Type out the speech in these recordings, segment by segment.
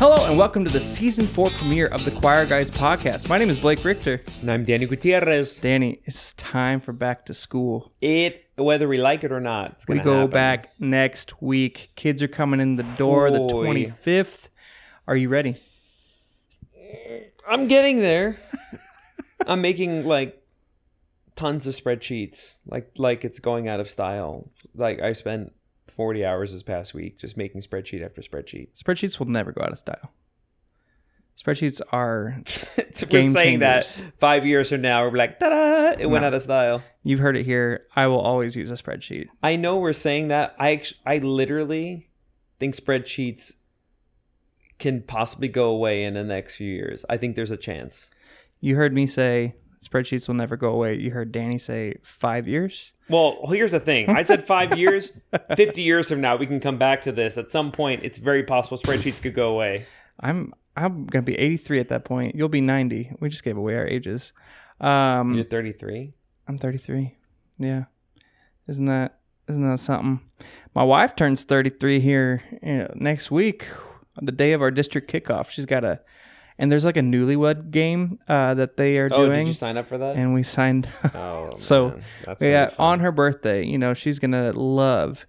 Hello and welcome to the Season 4 premiere of the Choir Guys podcast. My name is Blake Richter. And I'm Danny Gutierrez. Danny, it's time for back to school. Whether we like it or not, it's we gonna go happen. back next week. Kids are coming in the door the 25th. Are you ready? I'm getting there. I'm making tons of spreadsheets, like it's going out of style. Like I spent 40 hours this past week just making spreadsheet after spreadsheet. Spreadsheets will never go out of style. Spreadsheets are So game we're saying changers. that 5 years from now, we're like, ta-da, it went out of style. You've heard it here. I will always use a spreadsheet. I know we're saying that. I literally think spreadsheets can possibly go away in the next few years. I think there's a chance. You heard me say spreadsheets will never go away. You heard Danny say 5 years. Well, here's the thing. I said 5 years. 50 years from now, we can come back to this. At some point, it's very possible spreadsheets could go away. I'm gonna be 83 at that point. You'll be 90. We just gave away our ages. You're 33. I'm 33. Yeah, isn't that something? My wife turns 33 here next week, the day of our district kickoff. She's got and there's like a newlywed game that they are doing. Oh, did you sign up for that? And we signed. Oh, so man. That's gonna be fun. on her birthday, she's gonna love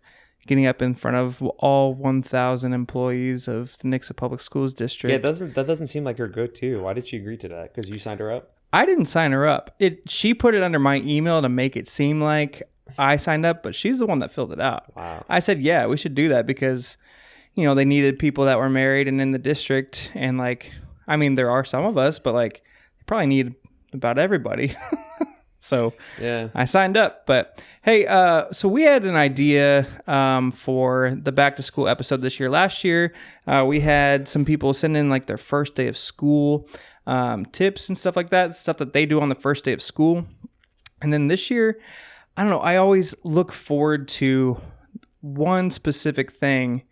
getting up in front of all 1,000 employees of the Nixa Public Schools District. Yeah, that doesn't seem like her go-to. Why did she agree to that? Because you signed her up? I didn't sign her up. She put it under my email to make it seem like I signed up, but she's the one that filled it out. Wow. I said, yeah, we should do that because, they needed people that were married and in the district. And there are some of us, but they probably need about everybody. So yeah, I signed up. But hey, so we had an idea for the back to school episode this year. Last year, we had some people send in their first day of school tips and stuff like that, stuff that they do on the first day of school. And then this year, I don't know, I always look forward to one specific thing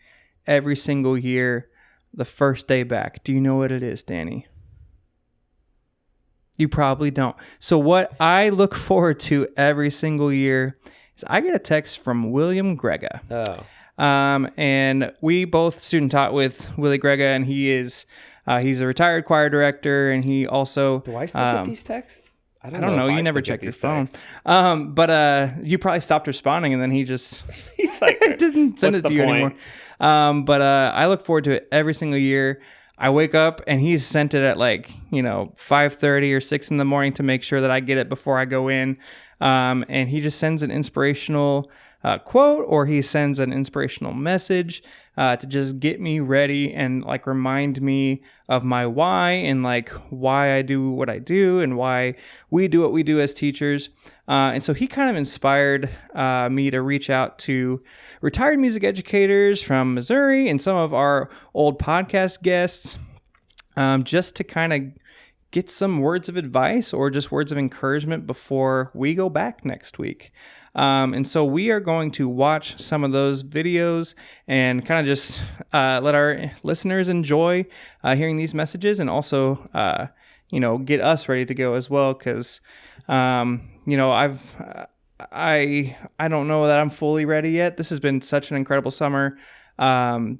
every single year, the first day back. Do you know what it is, Danny? You probably don't. So what I look forward to every single year is I get a text from William Grega. Oh. And we both student taught with Willie Grega, and he's a retired choir director, and he also... Do I still get these texts? I don't know. You never check your phone. But you probably stopped responding, and then he just... He's like... didn't send it to you anymore. But I look forward to it every single year. I wake up and he's sent it at 5:30 or 6 in the morning to make sure that I get it before I go in. And he just sends an inspirational quote, or he sends an inspirational message to just get me ready and remind me of my why and why I do what I do and why we do what we do as teachers. And so he kind of inspired me to reach out to retired music educators from Missouri and some of our old podcast guests just to kind of get some words of advice or just words of encouragement before we go back next week. And so we are going to watch some of those videos and kind of just let our listeners enjoy hearing these messages and also, get us ready to go as well. Because, I don't know that I'm fully ready yet. This has been such an incredible summer.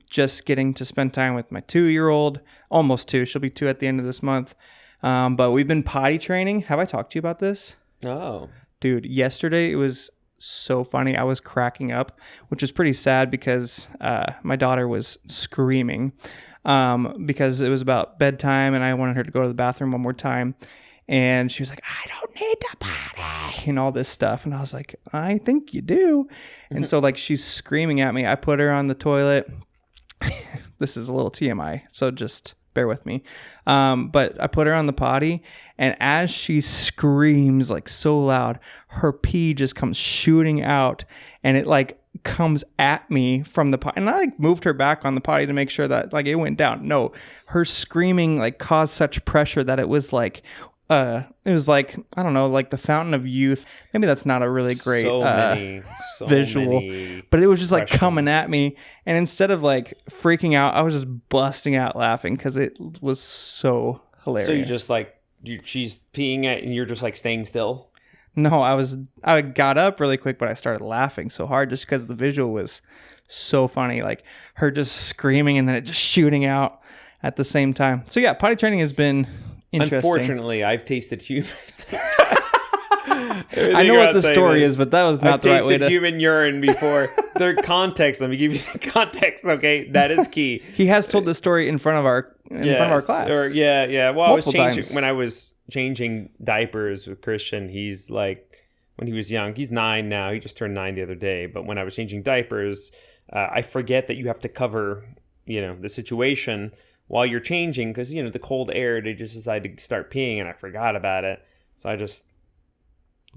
Just getting to spend time with my 2-year-old, almost 2. She'll be 2 at the end of this month. But we've been potty training. Have I talked to you about this? Oh. Dude, yesterday it was so funny. I was cracking up, which is pretty sad because my daughter was screaming because it was about bedtime and I wanted her to go to the bathroom one more time. And she was like, I don't need to potty and all this stuff. And I was like, I think you do. And so she's screaming at me. I put her on the toilet. This is a little TMI, so just bear with me. But I put her on the potty, and as she screams so loud, her pee just comes shooting out, and it comes at me from the potty. And I moved her back on the potty to make sure that it went down. No, her screaming caused such pressure that it was I don't know, the fountain of youth. Maybe that's not a really great so visual, many but it was just coming at me. And instead of freaking out, I was just busting out laughing because it was so hilarious. So you just she's peeing at and you're just staying still? No, I got up really quick, but I started laughing so hard just because the visual was so funny. Her just screaming and then it just shooting out. at the same time. So yeah, potty training has been interesting. Unfortunately, I've tasted human. I know what the story is, but that was not the right way to... I've tasted human urine before. Their context. Let me give you the context. Okay, that is key. He has told this story in front of our class. Well, Multiple when I was changing diapers with Christian. He's like, when he was young, he's 9 now. He just turned 9 the other day. But when I was changing diapers, I forget that you have to cover, the situation while you're changing because the cold air. They just decided to start peeing, and I forgot about it. So I just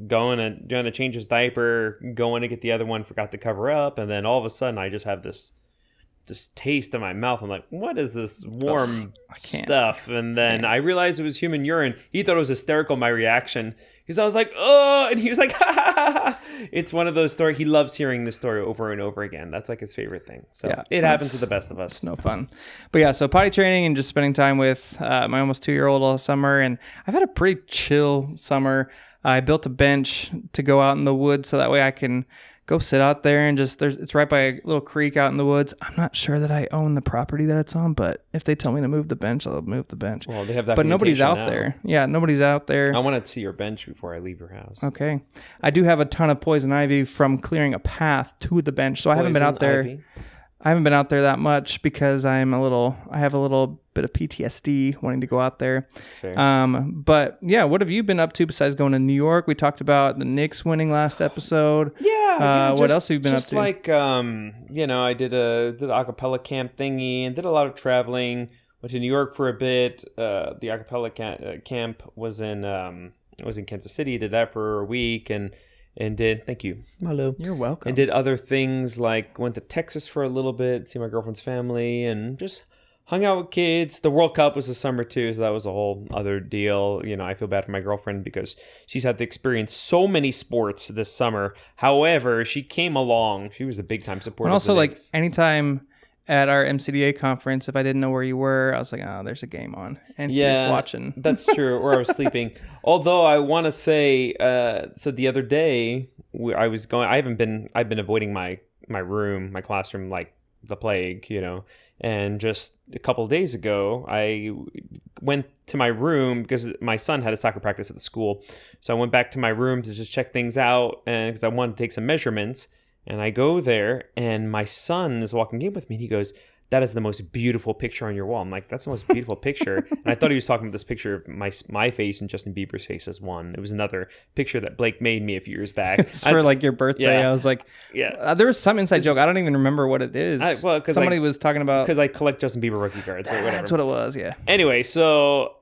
going to change his diaper, going to get the other one, forgot to cover up, and then all of a sudden I just have this taste in my mouth. I'm like, what is this warm stuff? And then I realized it was human urine. He thought it was hysterical, my reaction, because I was like, oh, and he was like, ha, ha, ha, ha. It's one of those stories. He loves hearing this story over and over again. That's like his favorite thing. So it happens to the best of us. It's no fun. But yeah, so potty training and just spending time with my almost 2-year-old all summer. And I've had a pretty chill summer. I built a bench to go out in the woods so that way I can go sit out there and it's right by a little creek out in the woods. I'm not sure that I own the property that it's on, but if they tell me to move the bench, I'll move the bench. Well, they have that. But nobody's out now. there. Yeah, nobody's out there. I want to see your bench before I leave your house. Okay. I do have a ton of poison ivy from clearing a path to the bench, so I haven't been out there. Ivy? I haven't been out there that much because I have a little bit of PTSD wanting to go out there. Fair. But yeah, what have you been up to besides going to New York? We talked about the Knicks winning last episode. What else have you been up to? Like, I did a acapella camp thingy and did a lot of traveling. Went to New York for a bit. The acapella camp was in Kansas City. Did that for a week and did, thank you. Hello. You're welcome. And did other things like went to Texas for a little bit, see my girlfriend's family, and just hung out with kids. The World Cup was this summer too, so that was a whole other deal. I feel bad for my girlfriend because she's had to experience so many sports this summer. However, she came along. She was a big time supporter. And also, like, anytime at our MCDA conference, if I didn't know where you were, I was like, oh, there's a game on. And he's watching. That's true. Or I was sleeping. Although I want to say, so the other day I've been avoiding my room, my classroom, like the plague, and just a couple of days ago, I went to my room because my son had a soccer practice at the school. So I went back to my room to just check things out and because I wanted to take some measurements. And I go there, and my son is walking in with me, and he goes, that is the most beautiful picture on your wall. I'm like, that's the most beautiful picture. And I thought he was talking about this picture of my face and Justin Bieber's face as one. It was another picture that Blake made me a few years back. It's for like your birthday. Yeah. I was like, there was some inside joke. I don't even remember what it is. Somebody was talking about. Because I collect Justin Bieber rookie cards. Or whatever. That's what it was, yeah. Anyway, so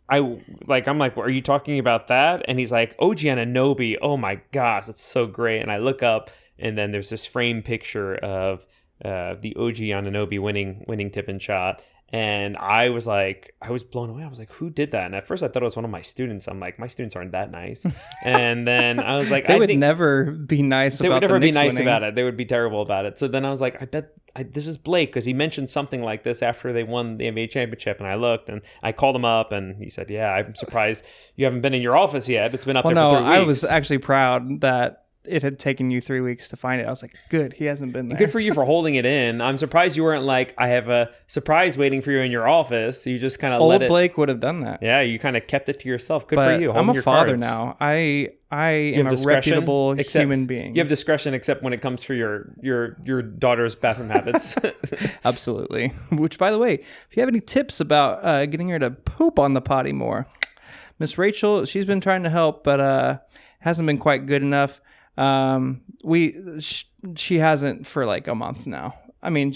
I'm like, are you talking about that? And he's like, OG Anunoby. Oh my gosh, that's so great. And I look up, and then there's this framed picture of the OG Anunoby winning tip and shot. And I was blown away. I was like, who did that? And at first I thought it was one of my students. I'm like, my students aren't that nice. And then I was like, they would never be nice about it. They would never be nice about it. They would be terrible about it. So then I was like, I bet this is Blake because he mentioned something like this after they won the NBA championship. And I looked and I called him up and he said, yeah, I'm surprised you haven't been in your office yet. It's been up there for 3 weeks. I was actually proud that it had taken you 3 weeks to find it. I was like, good, he hasn't been there. Good for you for holding it in. I'm surprised you weren't like, I have a surprise waiting for you in your office. You just kind of let it. Old Blake would have done that. Yeah, you kind of kept it to yourself. Good for you. I'm a father now. I am a reputable human being. You have discretion except when it comes for your daughter's bathroom habits. Absolutely. Which, by the way, if you have any tips about getting her to poop on the potty more, Miss Rachel, she's been trying to help, but hasn't been quite good enough. She hasn't for like a month now. I mean,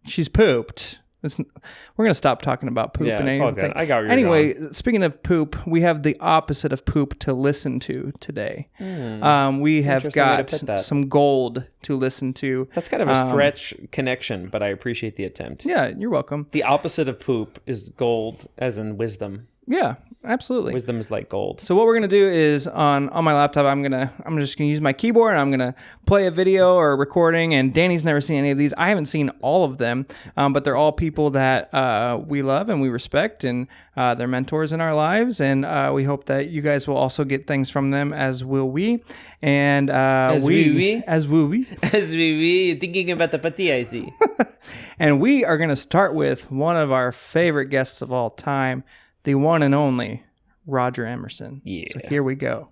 she's pooped. We're gonna stop talking about poop. Yeah, it's all good. I got where you're anyway, going. Speaking of poop, we have the opposite of poop to listen to today. We have got some gold to listen to. That's kind of a stretch connection, but I appreciate the attempt. Yeah, you're welcome. The opposite of poop is gold, as in wisdom. Yeah, Absolutely. Wisdom is like gold. So what we're gonna do is on my laptop, I'm just gonna use my keyboard and I'm gonna play a video or a recording. And Danny's never seen any of these. I haven't seen all of them, but they're all people that we love and we respect, and they're mentors in our lives. And we hope that you guys will also get things from them, as will we. And as we thinking about the pati, I see. And we are gonna start with one of our favorite guests of all time, the one and only Roger Emerson. Yeah. So here we go.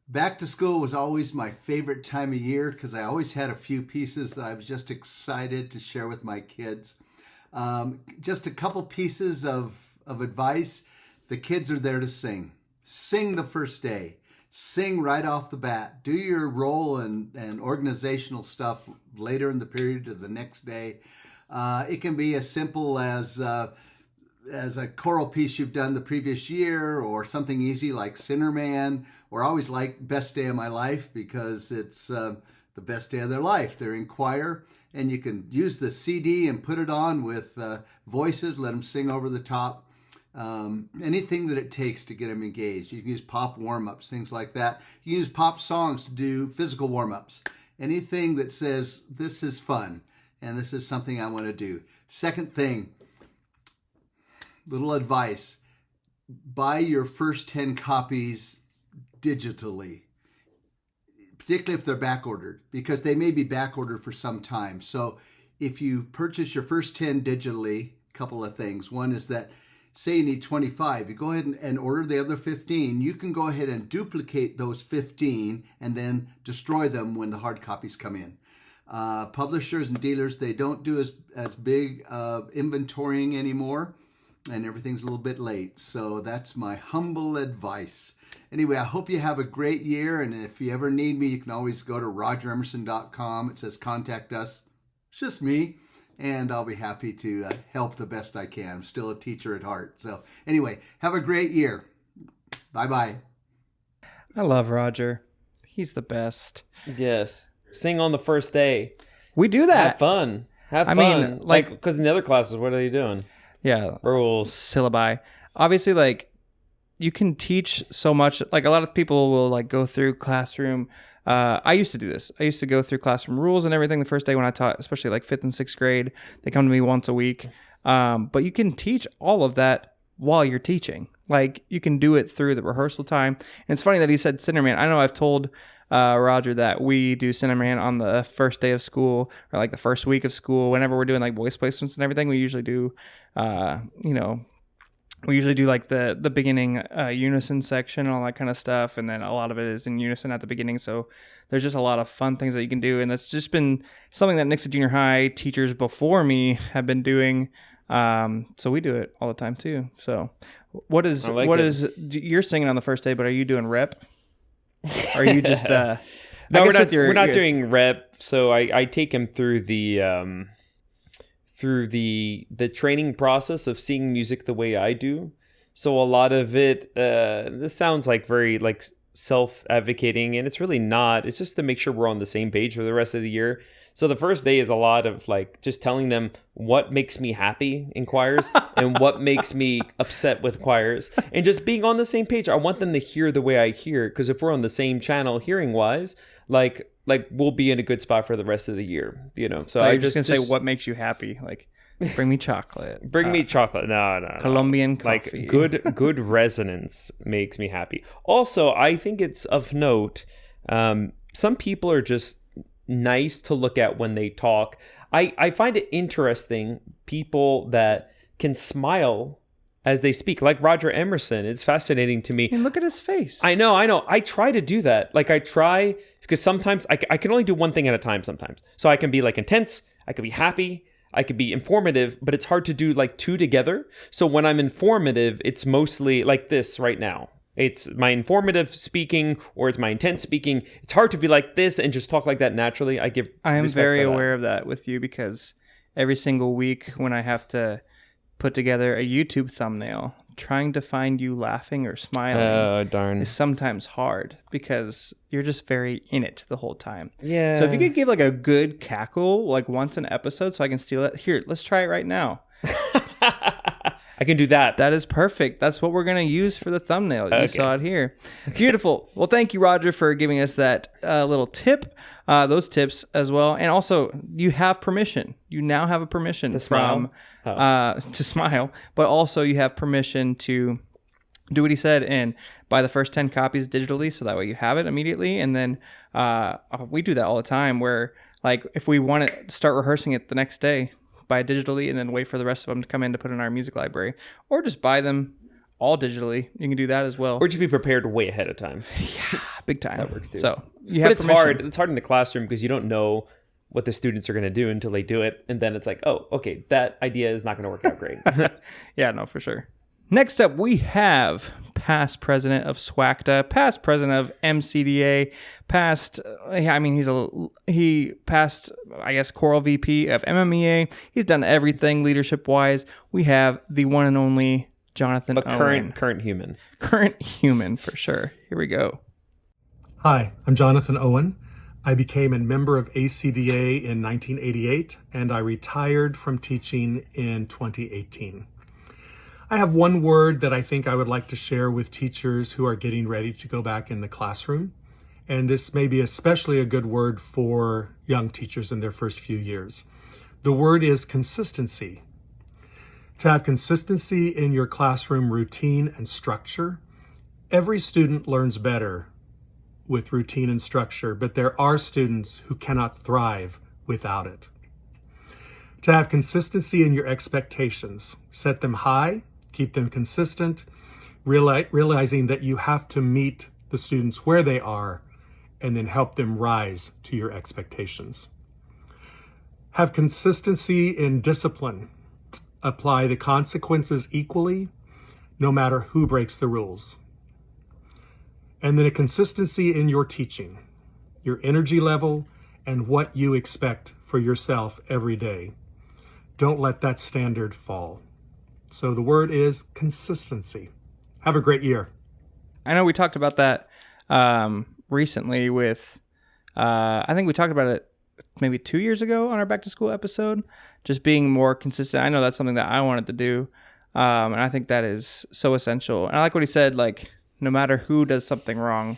Back to school was always my favorite time of year because I always had a few pieces that I was just excited to share with my kids. Just a couple pieces of advice. The kids are there to sing. Sing the first day. Sing right off the bat. Do your role and organizational stuff later in the period of the next day. It can be as simple as a choral piece you've done the previous year, or something easy like Sinner Man, or I always like Best Day of My Life because it's the best day of their life. They're in choir, and you can use the CD and put it on with voices, let them sing over the top. Anything that it takes to get them engaged. You can use pop warm-ups, things like that. You can use pop songs to do physical warm-ups. Anything that says, this is fun, and this is something I want to do. Second thing, little advice, buy your first 10 copies digitally, particularly if they're back ordered, because they may be back ordered for some time. So if you purchase your first 10 digitally, a couple of things. One is that, say you need 25, you go ahead and order the other 15. You can go ahead and duplicate those 15 and then destroy them when the hard copies come in. Publishers and dealers, they don't do as big inventorying anymore, and everything's a little bit late. So that's my humble advice. Anyway, I hope you have a great year, and if you ever need me, you can always go to rogeremerson.com. It says contact us. It's just me, and I'll be happy to help the best I can. I'm still a teacher at heart. So anyway, have a great year. Bye-bye. I love Roger. He's the best. Yes. Sing on the first day. We do that. Have fun. Have fun. I mean, like, because in the other classes, what are you doing? Yeah. Rules. Syllabi. Obviously, like, you can teach so much. Like, a lot of people will, like, go through classroom. I used to do this. I used to go through classroom rules and everything the first day when I taught, especially, like, 5th and 6th grade. They come to me once a week. But you can teach all of that while you're teaching. Like, you can do it through the rehearsal time. And it's funny that he said Sinner Man. I know I've told Roger that we do Sinner Man on the first day of school, or like the first week of school. Whenever we're doing like voice placements and everything, we usually do, like the beginning unison section and all that kind of stuff. And then a lot of it is in unison at the beginning. So there's just a lot of fun things that you can do. And that's just been something that Nixa Junior High teachers before me have been doing. So we do it all the time too. So you're singing on the first day, but are you doing rep? Or are you just no, we're not doing rep. So I take him through the training process of seeing music the way I do. So a lot of it, this sounds like very like self-advocating, and it's really not. It's just to make sure we're on the same page for the rest of the year. So the first day is a lot of like just telling them what makes me happy in choirs and what makes me upset with choirs, and just being on the same page. I want them to hear the way I hear, because if we're on the same channel hearing wise, like we'll be in a good spot for the rest of the year, you know. So I'm just gonna say what makes you happy, like bring me chocolate. Bring me chocolate. No. Colombian coffee. Like good resonance makes me happy. Also, I think it's of note. Some people are just nice to look at when they talk. I find it interesting, people that can smile as they speak, like Roger Emerson. It's fascinating to me. And look at his face. I know. I try to do that. Like I try, because sometimes I can only do one thing at a time sometimes. So I can be like intense, I can be happy, I could be informative, but it's hard to do like two together. So when I'm informative, it's mostly like this right now. It's my informative speaking or it's my intense speaking. It's hard to be like this and just talk like that naturally. I am very aware of that with you, because every single week when I have to put together a YouTube thumbnail, trying to find you laughing or smiling is sometimes hard, because you're just very in it the whole time. Yeah. So if you could give like a good cackle like once an episode so I can steal it. Here, let's try it right now. I can do that. That is perfect. That's what we're going to use for the thumbnail. You saw it here. Beautiful. Well, thank you, Roger, for giving us that little tip, those tips as well. And also, you have permission. You now have a permission to smile, but also you have permission to do what he said and buy the first 10 copies digitally, so that way you have it immediately. And then we do that all the time where, like, if we want to start rehearsing it the next day, buy it digitally and then wait for the rest of them to come in to put in our music library, or just buy them all digitally. You can do that as well. Or just be prepared way ahead of time. Yeah, big time. That works too. So but it's hard. It's hard in the classroom because you don't know what the students are going to do until they do it. And then it's like, oh, okay, that idea is not going to work out great. Yeah, no, for sure. Next up, we have past president of SWACTA, past president of MCDA, he passed, I guess, choral VP of MMEA. He's done everything leadership-wise. We have the one and only Jonathan Owen. Current human. Current human, for sure. Here we go. Hi, I'm Jonathan Owen. I became a member of ACDA in 1988, and I retired from teaching in 2018. I have one word that I think I would like to share with teachers who are getting ready to go back in the classroom. And this may be especially a good word for young teachers in their first few years. The word is consistency. To have consistency in your classroom routine and structure. Every student learns better with routine and structure, but there are students who cannot thrive without it. To have consistency in your expectations. Set them high. Keep them consistent, realizing that you have to meet the students where they are and then help them rise to your expectations. Have consistency in discipline. Apply the consequences equally, no matter who breaks the rules. And then a consistency in your teaching, your energy level, and what you expect for yourself every day. Don't let that standard fall. So the word is consistency. Have a great year. I know we talked about that recently with, I think we talked about it maybe 2 years ago on our back to school episode, just being more consistent. I know that's something that I wanted to do. And I think that is so essential. And I like what he said, like, no matter who does something wrong,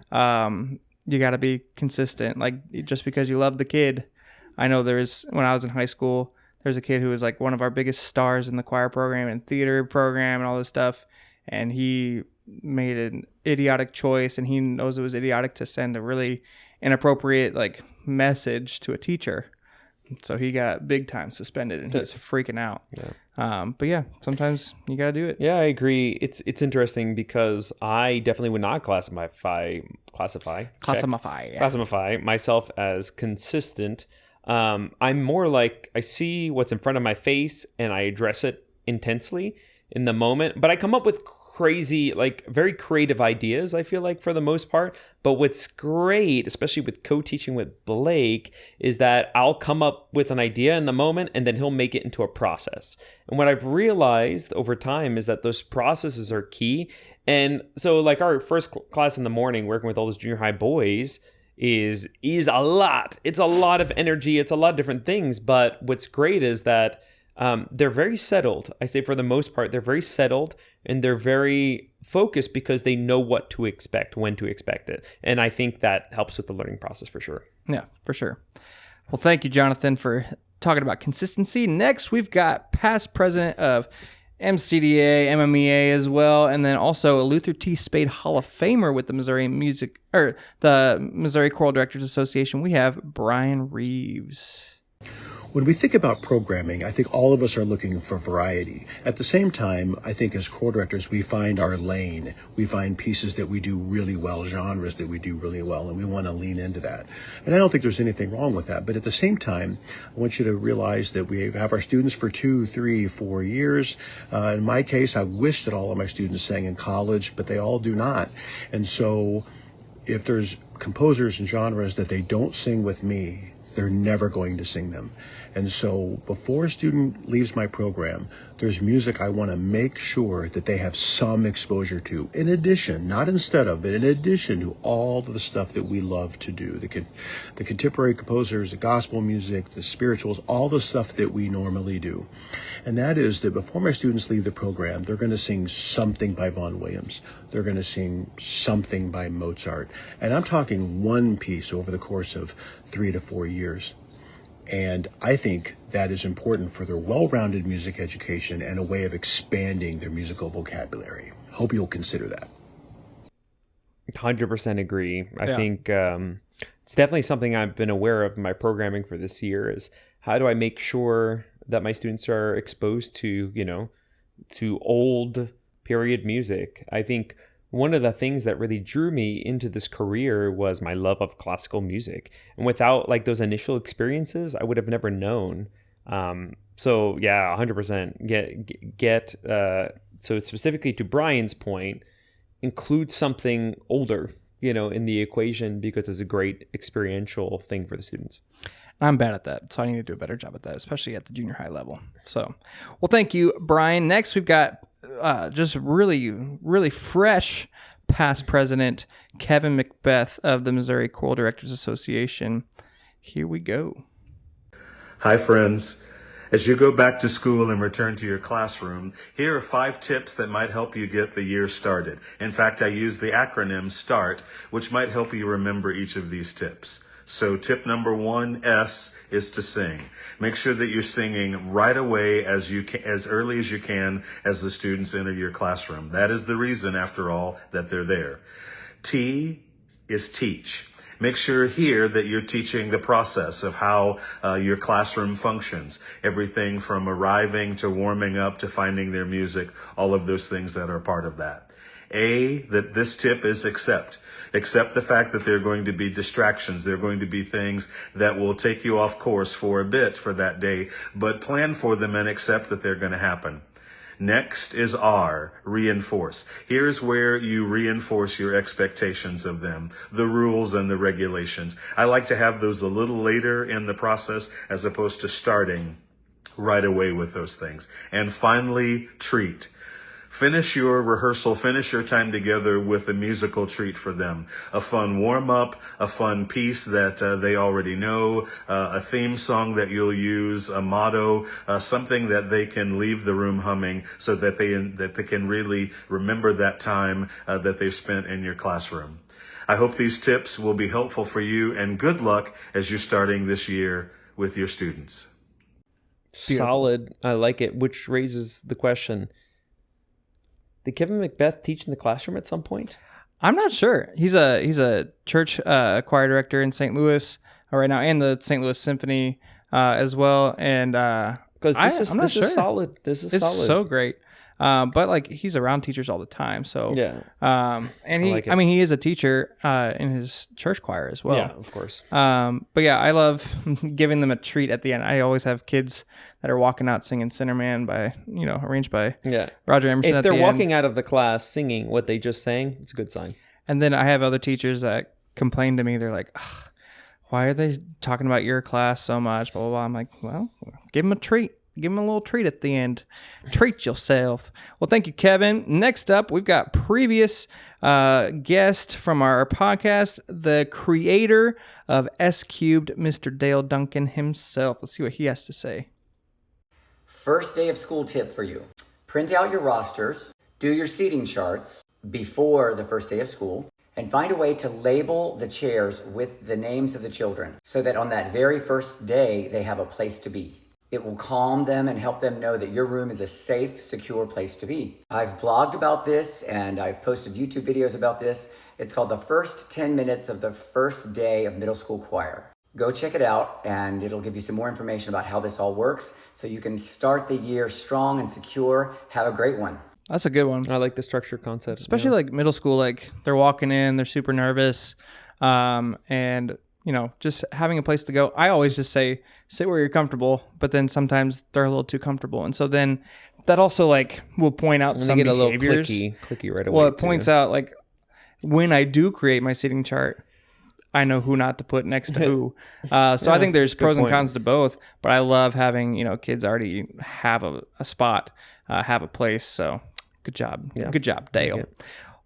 you got to be consistent. Like, just because you love the kid. I know when I was in high school, there's a kid who was like one of our biggest stars in the choir program and theater program and all this stuff. And he made an idiotic choice, and he knows it was idiotic to send a really inappropriate like message to a teacher. So he got big time suspended, and he was freaking out. Yeah. But yeah, sometimes you got to do it. Yeah, I agree. It's interesting because I definitely would not classify myself as consistent. I'm more like, I see what's in front of my face and I address it intensely in the moment, but I come up with crazy, like very creative ideas, I feel like, for the most part. But what's great, especially with co-teaching with Blake, is that I'll come up with an idea in the moment and then he'll make it into a process. And what I've realized over time is that those processes are key. And so like our first class in the morning, working with all those junior high boys, is a lot. It's a lot of energy. It's a lot of different things. But what's great is that they're very settled. I say for the most part, they're very settled and they're very focused because they know what to expect, when to expect it. And I think that helps with the learning process for sure. Yeah, for sure. Well, thank you, Jonathan, for talking about consistency. Next, we've got past president of MCDA, MMEA as well, and then also a Luther T. Spade Hall of Famer with the Missouri Choral Directors Association. We have Brian Reeves. When we think about programming, I think all of us are looking for variety. At the same time, I think as choral directors, we find our lane. We find pieces that we do really well, genres that we do really well, and we want to lean into that. And I don't think there's anything wrong with that. But at the same time, I want you to realize that we have our students for 2, 3, 4 years. In my case, I wish that all of my students sang in college, but they all do not. And so if there's composers and genres that they don't sing with me, they're never going to sing them. And so before a student leaves my program, there's music I want to make sure that they have some exposure to, in addition, not instead of, but in addition to all of the stuff that we love to do, the contemporary composers, the gospel music, the spirituals, all the stuff that we normally do. And that is that before my students leave the program, they're going to sing something by Vaughan Williams. They're going to sing something by Mozart. And I'm talking one piece over the course of 3 to 4 years. And I think that is important for their well-rounded music education and a way of expanding their musical vocabulary. Hope you'll consider that. 100% agree. I think it's definitely something I've been aware of in my programming for this year is how do I make sure that my students are exposed to, to old period music. I think one of the things that really drew me into this career was my love of classical music. And without like those initial experiences, I would have never known. So yeah, 100% so specifically to Brian's point, include something older, in the equation because it's a great experiential thing for the students. I'm bad at that, so I need to do a better job at that, especially at the junior high level. So, well, thank you, Brian. Next, we've got just really, really fresh past president Kevin Macbeth of the Missouri Choral Directors Association. Here we go. Hi, friends. As you go back to school and return to your classroom, here are 5 tips that might help you get the year started. In fact, I use the acronym START, which might help you remember each of these tips. So tip number 1, S, is to sing. Make sure that you're singing right away as early as you can as the students enter your classroom. That is the reason, after all, that they're there. T is teach. Make sure here that you're teaching the process of how your classroom functions. Everything from arriving to warming up to finding their music, all of those things that are part of that. A, that this tip is accept. Accept the fact that there are going to be distractions. There are going to be things that will take you off course for a bit for that day, but plan for them and accept that they're going to happen. Next is R, reinforce. Here's where you reinforce your expectations of them, the rules and the regulations. I like to have those a little later in the process as opposed to starting right away with those things. And finally, treat. Finish your rehearsal, finish your time together with a musical treat for them. A fun warm-up, a fun piece that they already know, a theme song that you'll use, a motto, something that they can leave the room humming so that they can really remember that time that they spent in your classroom. I hope these tips will be helpful for you, and good luck as you're starting this year with your students. Beautiful. Solid. I like it, which raises the question, did Kevin Macbeth teach in the classroom at some point? I'm not sure. He's a church choir director in St. Louis right now, and the St. Louis Symphony as well. And because this is solid. This is solid. It's so great. But like he's around teachers all the time. So yeah. And he is a teacher in his church choir as well. Yeah, of course. But yeah, I love giving them a treat at the end. I always have kids that are walking out singing Sinnerman arranged by Roger Emerson. If they're walking out of the class singing what they just sang, it's a good sign. And then I have other teachers that complain to me. They're like, ugh, why are they talking about your class so much? Blah, blah, blah. I'm like, well, give them a treat. Give them a little treat at the end. Treat yourself. Well, thank you, Kevin. Next up, we've got previous guest from our podcast, the creator of S Cubed, Mr. Dale Duncan himself. Let's see what he has to say. First day of school tip for you. Print out your rosters, do your seating charts before the first day of school, and find a way to label the chairs with the names of the children so that on that very first day, they have a place to be. It will calm them and help them know that your room is a safe, secure place to be. I've blogged about this and I've posted YouTube videos about this. It's called The First 10 Minutes of the First Day of Middle School Choir. Go check it out and it'll give you some more information about how this all works so you can start the year strong and secure. Have a great one. That's a good one. I like the structure concept. Especially like middle school, like they're walking in, they're super nervous, and just having a place to go. I always just say, sit where you're comfortable, but then sometimes they're a little too comfortable. And so then that also like will point out some get behaviors. A little clicky right away. Well, it points out like when I do create my seating chart, I know who not to put next to who. So I think there's pros and cons to both, but I love having, kids already have a spot, have a place. So good job. Yeah. Good job, Dale.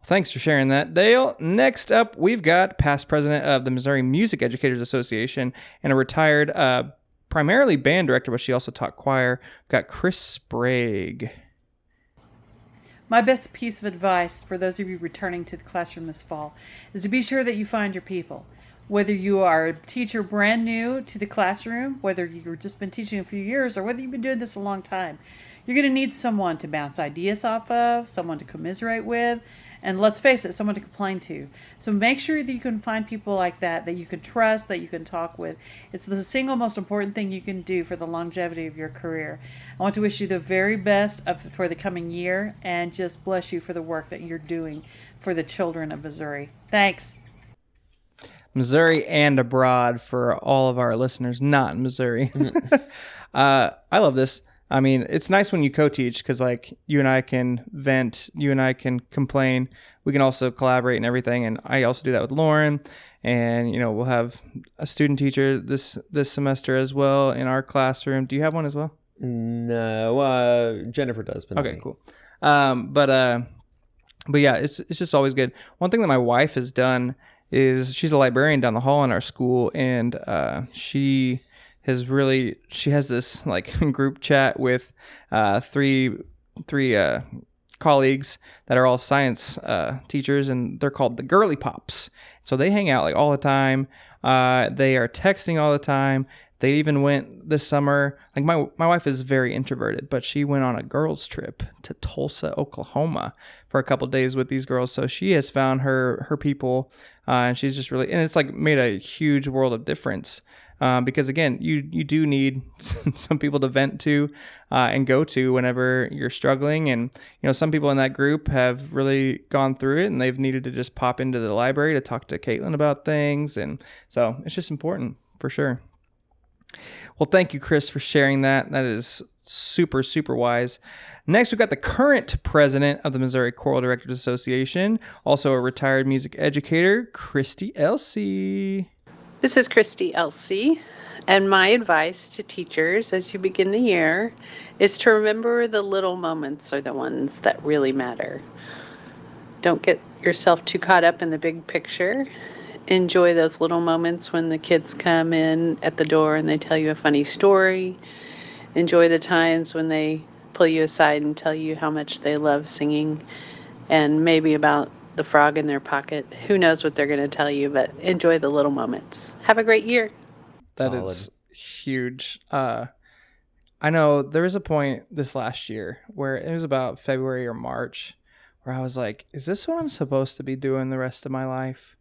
Thanks for sharing that, Dale. Next up, we've got past president of the Missouri Music Educators Association and a retired primarily band director, but she also taught choir. We've got Chris Sprague. My best piece of advice for those of you returning to the classroom this fall is to be sure that you find your people. Whether you are a teacher brand new to the classroom, whether you've just been teaching a few years, or whether you've been doing this a long time, you're going to need someone to bounce ideas off of, someone to commiserate with, and let's face it, someone to complain to. So make sure that you can find people like that you can trust, that you can talk with. It's the single most important thing you can do for the longevity of your career. I want to wish you the very best for the coming year and just bless you for the work that you're doing for the children of Missouri. Thanks. Missouri and abroad for all of our listeners not in Missouri. I love this. I mean, it's nice when you co-teach because, like, you and I can vent, you and I can complain. We can also collaborate and everything. And I also do that with Lauren. And, we'll have a student teacher this semester as well in our classroom. Do you have one as well? No, Jennifer does. But okay, cool. But yeah, it's just always good. One thing that my wife has done is she's a librarian down the hall in our school, and she has this like group chat with three colleagues that are all science teachers, and they're called the Girly Pops. So they hang out like all the time. They are texting all the time. They even went this summer. Like my wife is very introverted, but she went on a girls trip to Tulsa, Oklahoma for a couple days with these girls. So she has found her people, and she's just really, and it's like made a huge world of difference. Because again, you do need some people to vent to and go to whenever you're struggling. And, some people in that group have really gone through it and they've needed to just pop into the library to talk to Caitlin about things. And so it's just important for sure. Well, thank you, Chris, for sharing that. That is super, super wise. Next, we've got the current president of the Missouri Choral Directors Association, also a retired music educator, Christy Elsey. This is Christy Elsey, and my advice to teachers as you begin the year is to remember the little moments are the ones that really matter. Don't get yourself too caught up in the big picture. Enjoy those little moments when the kids come in at the door and they tell you a funny story. Enjoy the times when they pull you aside and tell you how much they love singing and maybe about the frog in their pocket. Who knows what they're going to tell you, but enjoy the little moments. Have a great year. That is huge. I know there was a point this last year where it was about February or March where I was like, is this what I'm supposed to be doing the rest of my life?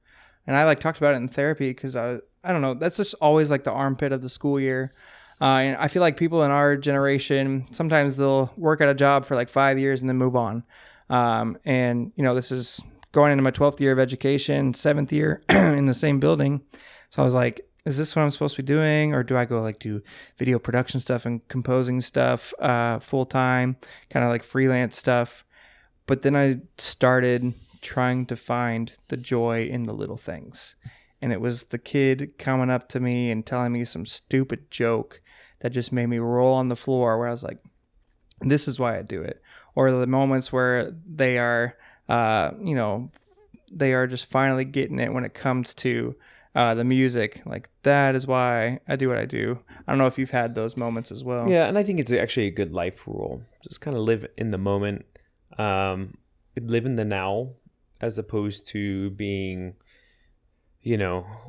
And I talked about it in therapy because I don't know, that's just always like the armpit of the school year. And I feel like people in our generation, sometimes they'll work at a job for like 5 years and then move on. And this is going into my 12th year of education, 7th year in the same building. So I was like, is this what I'm supposed to be doing? Or do I go do video production stuff and composing stuff full time, kind of like freelance stuff? But then I started trying to find the joy in the little things. And it was the kid coming up to me and telling me some stupid joke that just made me roll on the floor where I was like, this is why I do it. Or the moments where they are, they are just finally getting it when it comes to the music. Like, that is why I do what I do. I don't know if you've had those moments as well. Yeah, and I think it's actually a good life rule. Just kind of live in the moment, live in the now, as opposed to being,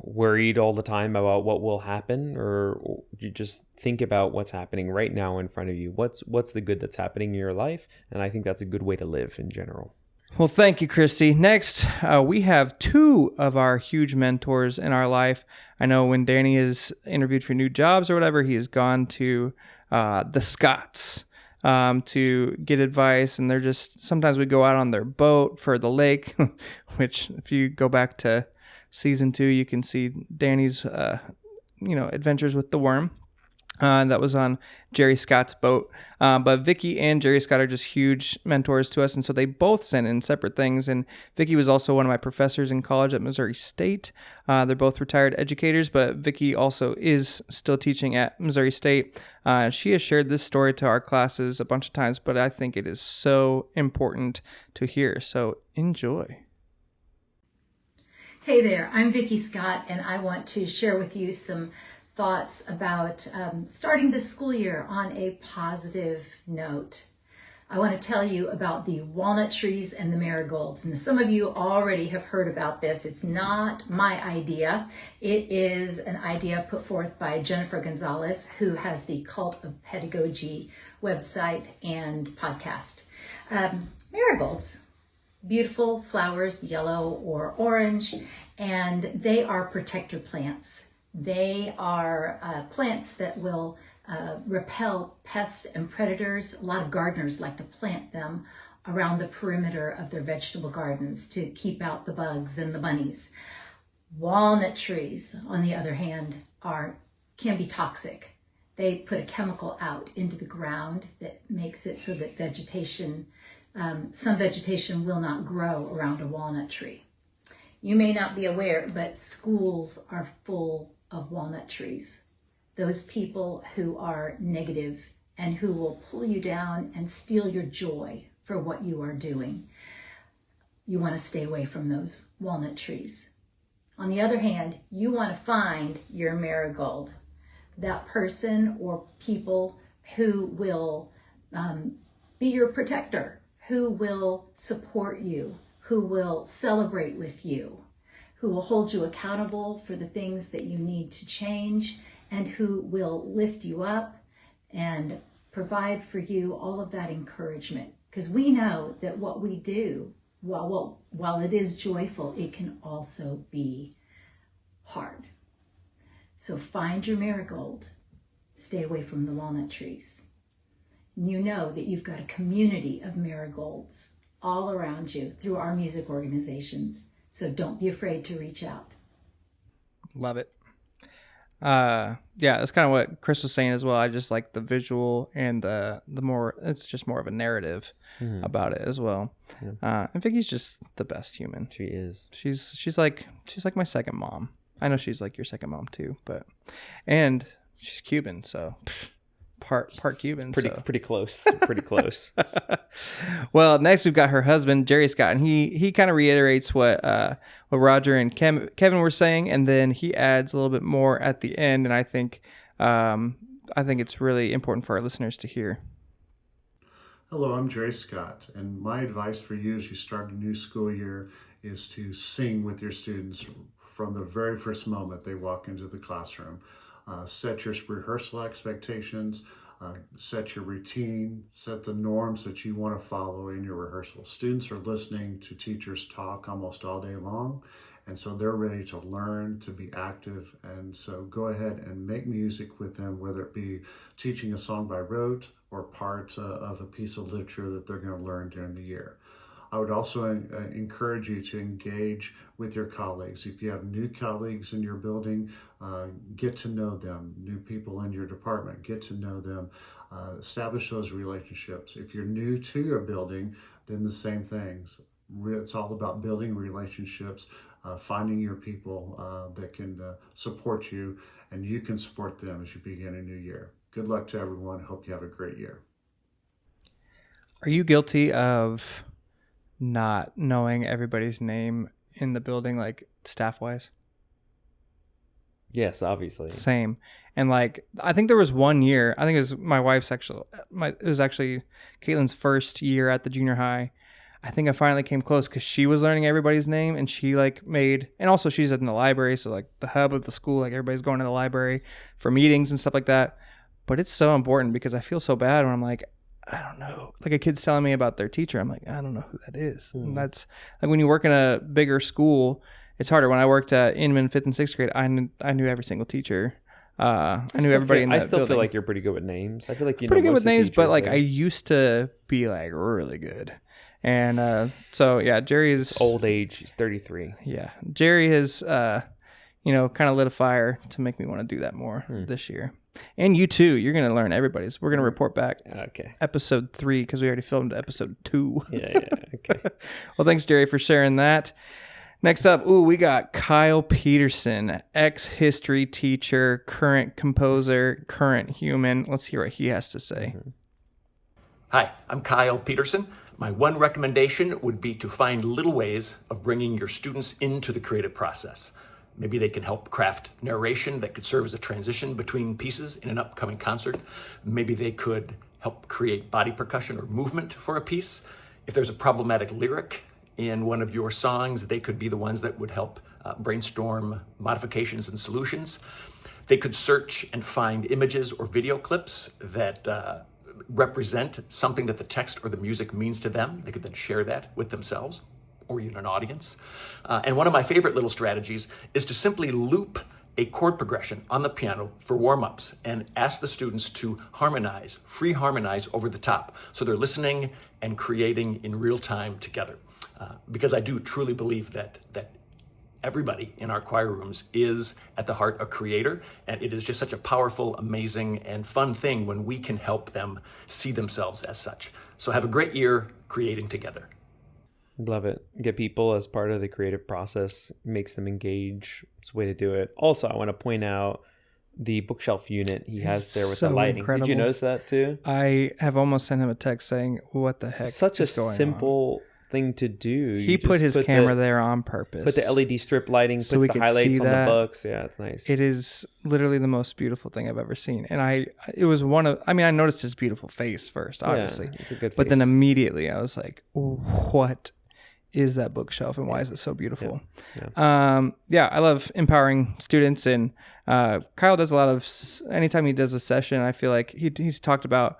worried all the time about what will happen, or you just think about what's happening right now in front of you. What's the good that's happening in your life? And I think that's a good way to live in general. Well, thank you, Christy. Next, we have two of our huge mentors in our life. I know when Danny is interviewed for new jobs or whatever, he has gone to the Scotts to get advice, and they're just, sometimes we go out on their boat for the lake, which if you go back to season 2, you can see Danny's, adventures with the worm. That was on Jerry Scott's boat. But Vicky and Jerry Scott are just huge mentors to us. And so they both sent in separate things. And Vicky was also one of my professors in college at Missouri State. They're both retired educators, but Vicky also is still teaching at Missouri State. She has shared this story to our classes a bunch of times, but I think it is so important to hear. So enjoy. Hey there, I'm Vicky Scott, and I want to share with you some thoughts about starting this school year on a positive note. I want to tell you about the walnut trees and the marigolds. And some of you already have heard about this. It's not my idea. It is an idea put forth by Jennifer Gonzalez, who has the Cult of Pedagogy website and podcast. Marigolds, beautiful flowers, yellow or orange, and they are protector plants. They are plants that will repel pests and predators. A lot of gardeners like to plant them around the perimeter of their vegetable gardens to keep out the bugs and the bunnies. Walnut trees, on the other hand, can be toxic. They put a chemical out into the ground that makes it so that some vegetation will not grow around a walnut tree. You may not be aware, but schools are full of walnut trees. Those people who are negative and who will pull you down and steal your joy for what you are doing. You want to stay away from those walnut trees. On the other hand, you want to find your marigold, that person or people who will be your protector, who will support you, who will celebrate with you, who will hold you accountable for the things that you need to change, and who will lift you up and provide for you all of that encouragement. Because we know that what we do, while it is joyful, it can also be hard. So find your marigold, stay away from the walnut trees. You know that you've got a community of marigolds all around you through our music organizations. So don't be afraid to reach out. Love it. Yeah, that's kind of what Chris was saying as well. I just like the visual and the more, it's just more of a narrative about it as well. Yeah. And Vicky's just the best human. She is. She's like my second mom. I know she's like your second mom too, and she's Cuban, so part Cuban. Pretty close. Pretty close. Well, next we've got her husband, Jerry Scott, and he kind of reiterates what Roger and Kevin were saying, and then he adds a little bit more at the end, and I think it's really important for our listeners to hear. Hello, I'm Jerry Scott, and my advice for you as you start a new school year is to sing with your students from the very first moment they walk into the classroom. Set your rehearsal expectations, set your routine, set the norms that you want to follow in your rehearsal. Students are listening to teachers talk almost all day long, and so they're ready to learn, to be active, and so go ahead and make music with them, whether it be teaching a song by rote or part of a piece of literature that they're going to learn during the year. I would also encourage you to engage with your colleagues. If you have new colleagues in your building, get to know them. New people in your department, get to know them. Establish those relationships. If you're new to your building, then the same things. It's all about building relationships, finding your people that can support you, and you can support them as you begin a new year. Good luck to everyone. Hope you have a great year. Are you guilty of not knowing everybody's name in the building, like staff-wise? Yes, obviously. Same. And like, I think there was one year, I think it was my wife's it was actually Caitlin's first year at the junior high. I think I finally came close because she was learning everybody's name, and she and also she's in the library, so like the hub of the school, like everybody's going to the library for meetings and stuff like that. But it's so important because I feel so bad when I'm like, I don't know. Like a kid's telling me about their teacher. I'm like, I don't know who that is. And that's like when you work in a bigger school, it's harder. When I worked at Inman 5th and 6th grade, I knew every single teacher. I knew everybody in that I still building. feel like you're pretty good with names. I feel like you pretty know good most with of the names, but teachers like there. I used to be like really good. And so yeah, Jerry is old age. He's 33. Yeah, Jerry has kind of lit a fire to make me want to do that more this year. And you too. You're going to learn everybody's. We're going to report back. Okay. Episode 3, because we already filmed episode 2. Yeah. Okay. Well, thanks, Jerry, for sharing that. Next up, we got Kyle Peterson, ex-history teacher, current composer, current human. Let's hear what he has to say. Hi, I'm Kyle Peterson. My one recommendation would be to find little ways of bringing your students into the creative process. Maybe they can help craft narration that could serve as a transition between pieces in an upcoming concert. Maybe they could help create body percussion or movement for a piece. If there's a problematic lyric in one of your songs, they could be the ones that would help brainstorm modifications and solutions. They could search and find images or video clips that represent something that the text or the music means to them. They could then share that with themselves or even an audience. And one of my favorite little strategies is to simply loop a chord progression on the piano for warm-ups and ask the students to harmonize, free harmonize over the top. So they're listening and creating in real time together. Because I do truly believe that everybody in our choir rooms is at the heart a creator, and it is just such a powerful, amazing, and fun thing when we can help them see themselves as such. So have a great year creating together. Love it. Get people as part of the creative process, makes them engage. It's a way to do it. Also, I want to point out the bookshelf unit he has there with So the lighting. incredible. Did you notice that too? I have almost sent him a text saying, what the heck Such a is going simple thing to do. He You put just his camera there on purpose. Put the LED strip lighting, So puts we the could highlights see on that. the books. Yeah, it's nice. It is literally the most beautiful thing I've ever seen. And I noticed his beautiful face first, obviously. Yeah, it's a good But then face. immediately I was like, what is that bookshelf and why is it so beautiful? Yeah. I love empowering students. And Kyle does a lot of, anytime he does a session, I feel like he's talked about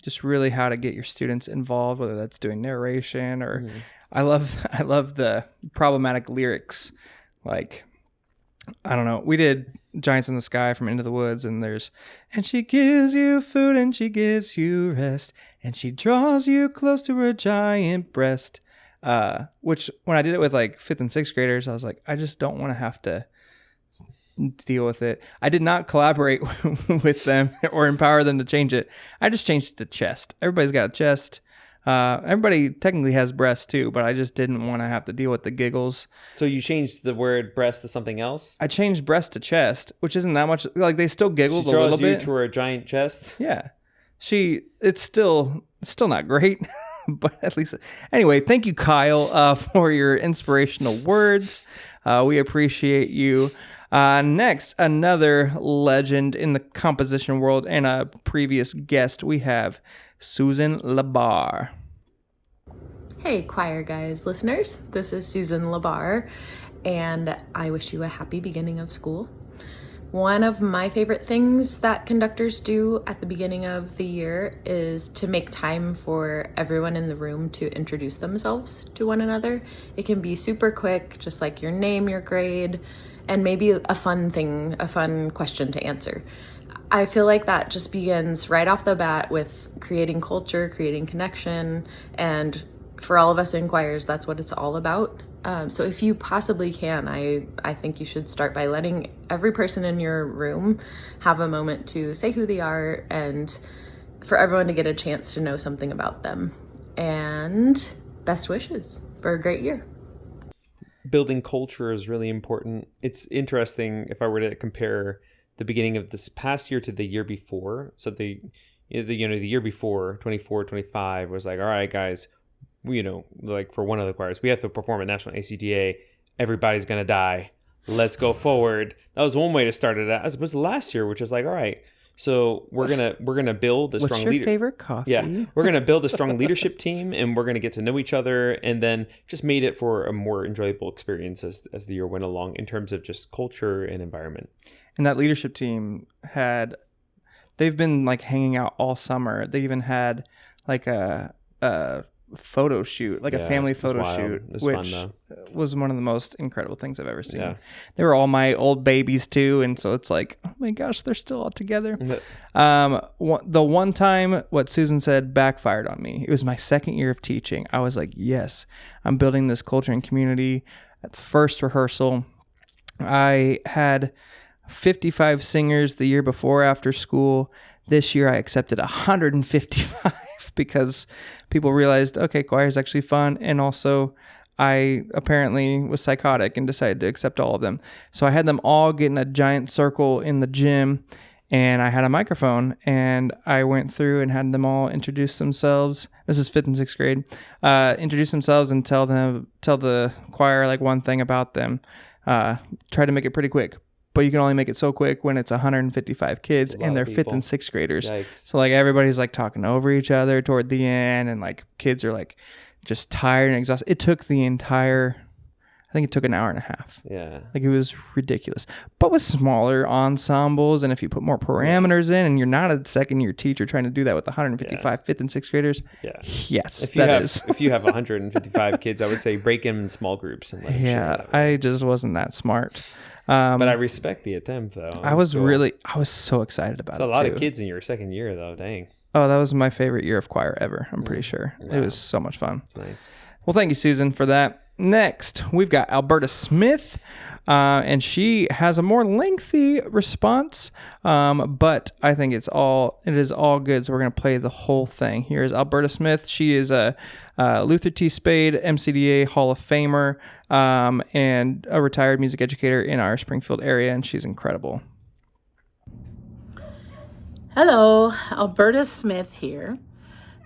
just really how to get your students involved, whether that's doing narration or I love the problematic lyrics. Like, I don't know. We did Giants in the Sky from Into the Woods, and and she gives you food and she gives you rest and she draws you close to her giant breast. Which when I did it with like 5th and 6th graders, I was like, I just don't want to have to deal with it. I did not collaborate with them or empower them to change it. I just changed it to chest. Everybody's got a chest. Everybody technically has breasts too, but I just didn't want to have to deal with the giggles. So you changed the word breast to something else? I changed breast to chest, which isn't that much. Like, they still giggled a little bit. She draws you to her giant chest? Yeah. It's still not great, but at least. Anyway, thank you, Kyle, for your inspirational words. We appreciate you. Next, another legend in the composition world and a previous guest, we have Susan Labar. Hey, choir guys, listeners. This is Susan Labar, and I wish you a happy beginning of school. One of my favorite things that conductors do at the beginning of the year is to make time for everyone in the room to introduce themselves to one another. It can be super quick, just like your name, your grade, and maybe a fun question to answer. I feel like that just begins right off the bat with creating culture, creating connection, and for all of us in choirs, that's what it's all about. So if you possibly can, I think you should start by letting every person in your room have a moment to say who they are and for everyone to get a chance to know something about them. And best wishes for a great year. Building culture is really important. It's interesting if I were to compare the beginning of this past year to the year before. So the year before, 24, 25 was like, all right, guys, like for one of the choirs, we have to perform at National ACDA. Everybody's going to die. Let's go forward. That was one way to start it out. As opposed to last year, which is like, all right, so we're gonna build a strong What's your favorite coffee? Yeah, we're gonna build a strong leadership team, and we're gonna get to know each other, and then just made it for a more enjoyable experience as the year went along in terms of just culture and environment. And that leadership team they've been like hanging out all summer. They even had like a photo shoot, like a family photo shoot, which was one of the most incredible things I've ever seen. Yeah. They were all my old babies too, and so it's like, oh my gosh, they're still all together. The one time what Susan said backfired on me. It was my second year of teaching. I was like, yes, I'm building this culture and community. At the first rehearsal, I had 55 singers the year before after school. This year I accepted 155 because people realized, okay, choir is actually fun. And also I apparently was psychotic and decided to accept all of them. So I had them all get in a giant circle in the gym, and I had a microphone, and I went through and had them all introduce themselves. This is 5th and 6th grade. Introduce themselves and tell the choir like one thing about them. Try to make it pretty quick, but you can only make it so quick when it's 155 kids and they're 5th and 6th graders. Yikes. So like everybody's like talking over each other toward the end, and like kids are like just tired and exhausted. It took I think it took an hour and a half. Yeah. Like it was ridiculous. But with smaller ensembles, and if you put more parameters in, and you're not a second year teacher trying to do that with 155 5th and 6th graders. Yeah. Yes, if you have 155 kids, I would say break them in small groups and let them share. I just wasn't that smart. But I respect the attempt, though. I was so excited about it. It's a lot of kids in your second year, though. Dang. Oh, that was my favorite year of choir ever. I'm pretty sure. Wow. It was so much fun. That's nice. Well, thank you, Susan, for that. Next, we've got Alberta Smith, and she has a more lengthy response, but I think it is all good, so we're going to play the whole thing. Here's Alberta Smith. She is a Luther T. Spade MCDA Hall of Famer and a retired music educator in our Springfield area, and she's incredible. Hello, Alberta Smith here.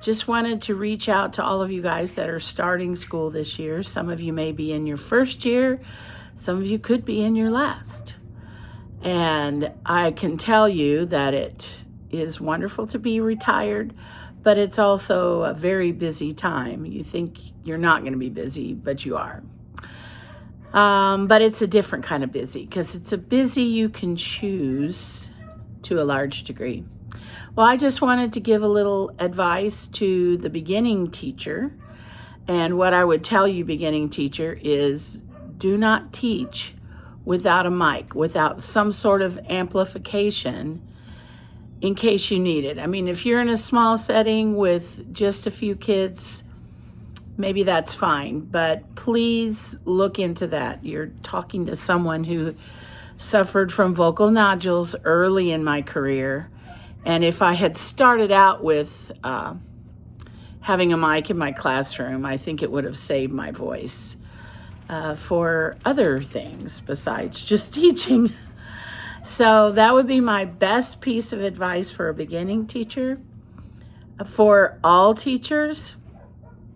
Just wanted to reach out to all of you guys that are starting school this year. Some of you may be in your first year. Some of you could be in your last. And I can tell you that it is wonderful to be retired, but it's also a very busy time. You think you're not going to be busy, but you are. But it's a different kind of busy, because it's a busy you can choose to a large degree. Well, I just wanted to give a little advice to the beginning teacher. And what I would tell you, beginning teacher, is do not teach without a mic, without some sort of amplification in case you need it. I mean, if you're in a small setting with just a few kids, maybe that's fine. But please look into that. You're talking to someone who suffered from vocal nodules early in my career. And if I had started out with having a mic in my classroom, I think it would have saved my voice for other things besides just teaching. So that would be my best piece of advice for a beginning teacher. For all teachers,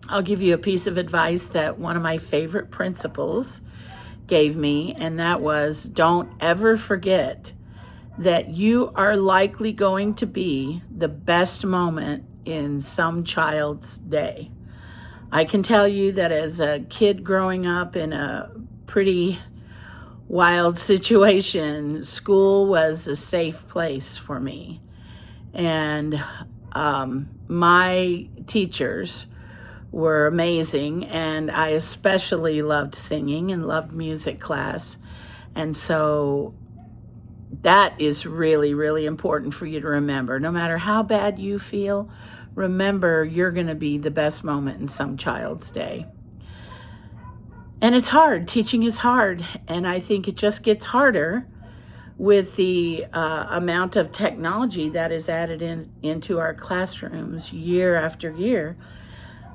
I'll give you a piece of advice that one of my favorite principals gave me, and that was, don't ever forget that you are likely going to be the best moment in some child's day. I can tell you that as a kid growing up in a pretty wild situation, school was a safe place for me. And my teachers were amazing, and I especially loved singing and loved music class. And so that is really, really important for you to remember. No matter how bad you feel, remember you're going to be the best moment in some child's day. And it's hard. Teaching is hard. And I think it just gets harder with the amount of technology that is added into our classrooms year after year.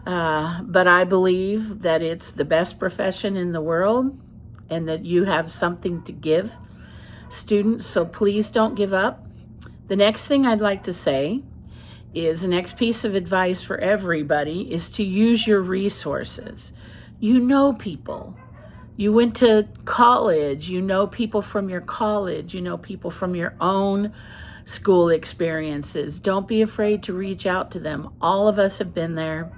But I believe that it's the best profession in the world, and that you have something to give students, so please don't give up. The next thing I'd like to say is, the next piece of advice for everybody is to use your resources. You know people. You went to college, you know people from your college, you know people from your own school experiences. Don't be afraid to reach out to them. All of us have been there.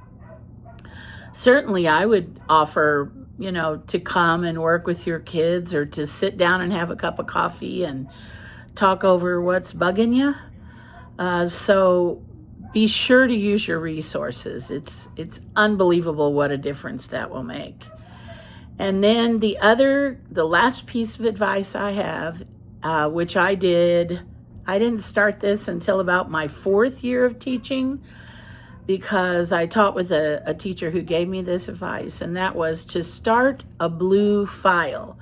Certainly I would offer, to come and work with your kids, or to sit down and have a cup of coffee and talk over what's bugging you. So be sure to use your resources. It's unbelievable what a difference that will make. And then the last piece of advice I have, which I didn't start this until about my 4th year of teaching, because I taught with a teacher who gave me this advice, and that was to start a blue file.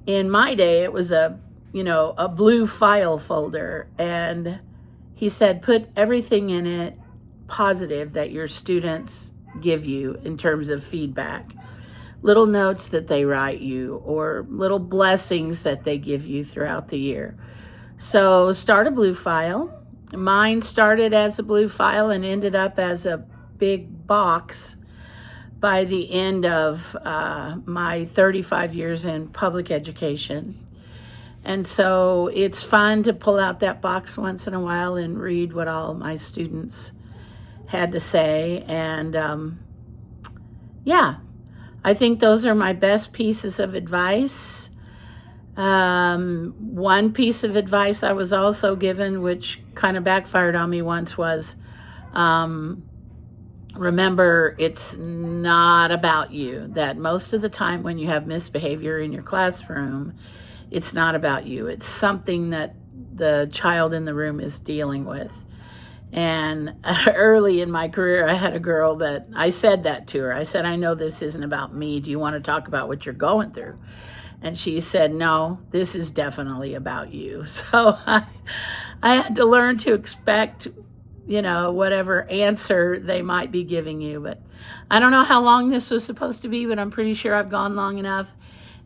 In my day, it was a a blue file folder, and he said, put everything in it positive that your students give you in terms of feedback. Little notes that they write you or little blessings that they give you throughout the year. So start a blue file. Mine started as a blue file and ended up as a big box by the end of my 35 years in public education. And so it's fun to pull out that box once in a while and read what all my students had to say. And I think those are my best pieces of advice. One piece of advice I was also given, which kind of backfired on me once, was remember, it's not about you. That most of the time when you have misbehavior in your classroom, it's not about you. It's something that the child in the room is dealing with. And early in my career, I had a girl that I said that to her. I said, I know this isn't about me. Do you want to talk about what you're going through? And she said, no, this is definitely about you. So I had to learn to expect, whatever answer they might be giving you. But I don't know how long this was supposed to be, but I'm pretty sure I've gone long enough.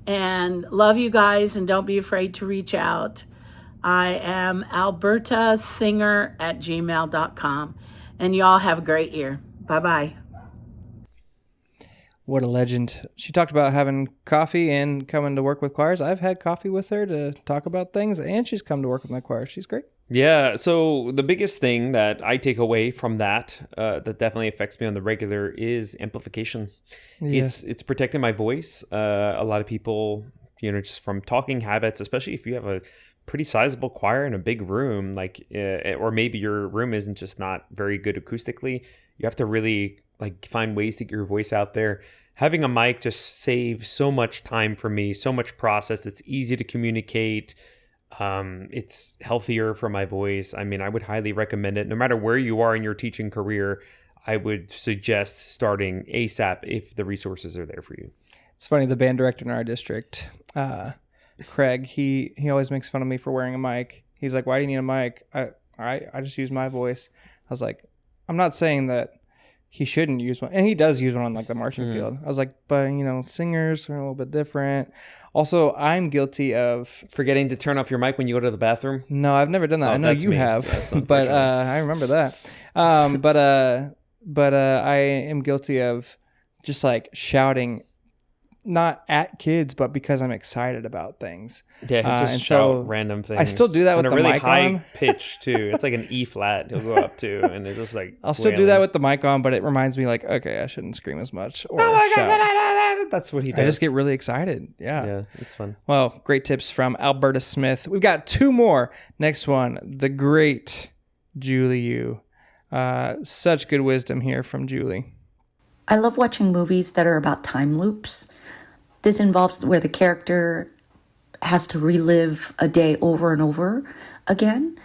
And love you guys, and don't be afraid to reach out. I am albertasinger@gmail.com. And y'all have a great year. Bye-bye. What a legend. She talked about having coffee and coming to work with choirs. I've had coffee with her to talk about things, and she's come to work with my choir. She's great. Yeah, so the biggest thing that I take away from that definitely affects me on the regular is amplification. Yeah. It's protecting my voice. A lot of people, just from talking habits, especially if you have a pretty sizable choir in a big room, or maybe your room isn't just not very good acoustically, you have to really find ways to get your voice out there. Having a mic just saves so much time for me, so much process. It's easy to communicate. It's healthier for my voice. I mean, I would highly recommend it. No matter where you are in your teaching career, I would suggest starting ASAP if the resources are there for you. It's funny, the band director in our district, Craig, he always makes fun of me for wearing a mic. He's like, why do you need a mic? I just use my voice. I was like, I'm not saying that he shouldn't use one. And he does use one on the marching field. I was like, but singers are a little bit different. Also, I'm guilty of forgetting to turn off your mic when you go to the bathroom. No, I've never done that. I know you have, but I remember that. But I am guilty of just shouting, not at kids, but because I'm excited about things. Yeah, just shout random things. I still do that with the really mic high on. pitch too. It's like an E flat. He'll go up to, and it's just I'll still do that with the mic on, but it reminds me okay, I shouldn't scream as much or shout. That's what he does. I just get really excited. Yeah, it's fun. Well, great tips from Alberta Smith. We've got two more. Next one, the great Julie Yu. Such good wisdom here from Julie. I love watching movies that are about time loops. This involves where the character has to relive a day over and over again.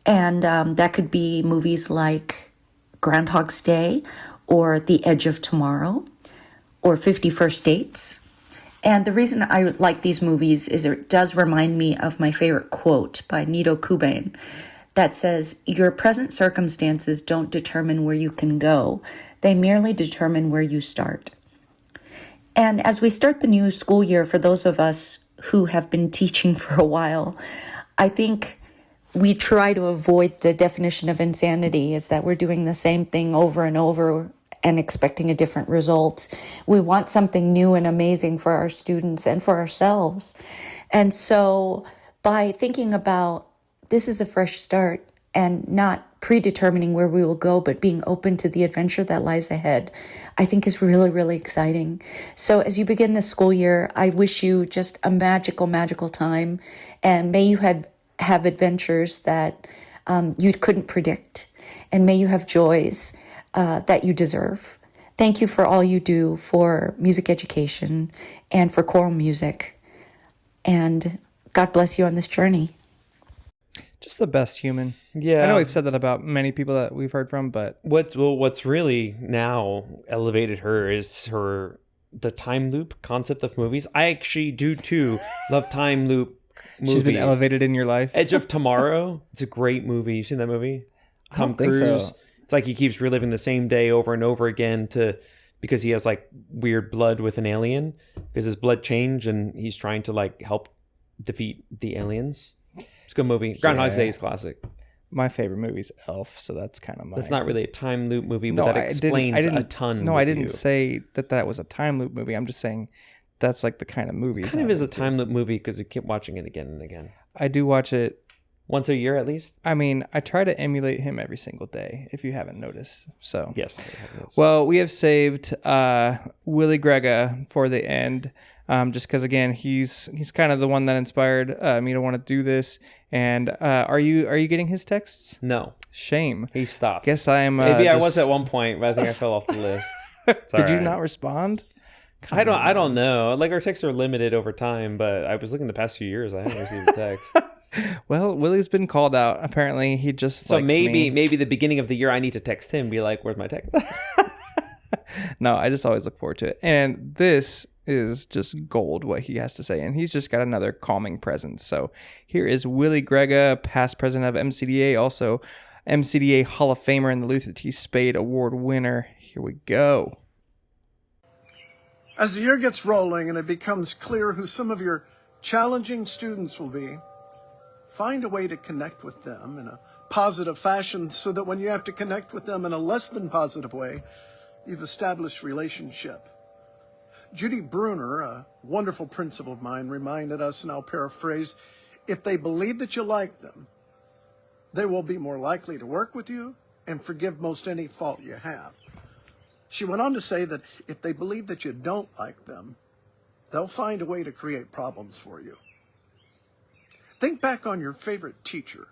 And that could be movies like Groundhog's Day or The Edge of Tomorrow or 50 First Dates. And the reason I like these movies is it does remind me of my favorite quote by Nito Kubain that says, "Your present circumstances don't determine where you can go. They merely determine where you start." And as we start the new school year, for those of us who have been teaching for a while, I think we try to avoid the definition of insanity, is that we're doing the same thing over and over and expecting a different result. We want something new and amazing for our students and for ourselves. And so by thinking about this is a fresh start and not predetermining where we will go, but being open to the adventure that lies ahead, I think is really, really exciting. So as you begin the school year, I wish you just a magical, magical time. And may you have adventures that you couldn't predict. And may you have joys that you deserve. Thank you for all you do for music education and for choral music. And God bless you on this journey. Just the best human. Yeah. I know we've said that about many people that we've heard from, but what's really now elevated her is the time loop concept of movies. I actually do too love time loop movies. She's been elevated in your life. Edge of Tomorrow. It's a great movie. You've seen that movie? I don't think so. It's like he keeps reliving the same day over and over again because he has like weird blood with an alien because his blood changed and he's trying to like help defeat the aliens. It's a good movie. Groundhog Day is classic. My favorite movie is Elf, so that's kind of my... That's not really a time loop movie, but that explains a ton. No, I didn't say that was a time loop movie. I'm just saying that's like the kind of movie. It kind of is a time loop movie because you keep watching it again and again. I do watch it once a year at least. I mean, I try to emulate him every single day, if you haven't noticed. So yes. Well, we have saved Willie Grega for the end, just because again he's kind of the one that inspired me to want to do this. And are you getting his texts? No. Shame. He stopped. Guess I am. Maybe I was at one point, but I think I fell off the list. Did you not respond? I don't know. Like our texts are limited over time, but I was looking the past few years. I haven't received a text. Well, Willie's been called out. Apparently, he just likes me. maybe the beginning of the year I need to text him. Be like, "Where's my text?" No, I just always look forward to it. And this is just gold what he has to say, and he's just got another calming presence. So here is Willie Grega, past president of MCDA, also MCDA Hall of Famer and the Luther T. Spade Award winner. Here we go. As the year gets rolling and it becomes clear who some of your challenging students will be, find a way to connect with them in a positive fashion so that when you have to connect with them in a less than positive way, you've established relationship. Judy Bruner, a wonderful principal of mine, reminded us, and I'll paraphrase, if they believe that you like them, they will be more likely to work with you and forgive most any fault you have. She went on to say that if they believe that you don't like them, they'll find a way to create problems for you. Think back on your favorite teacher.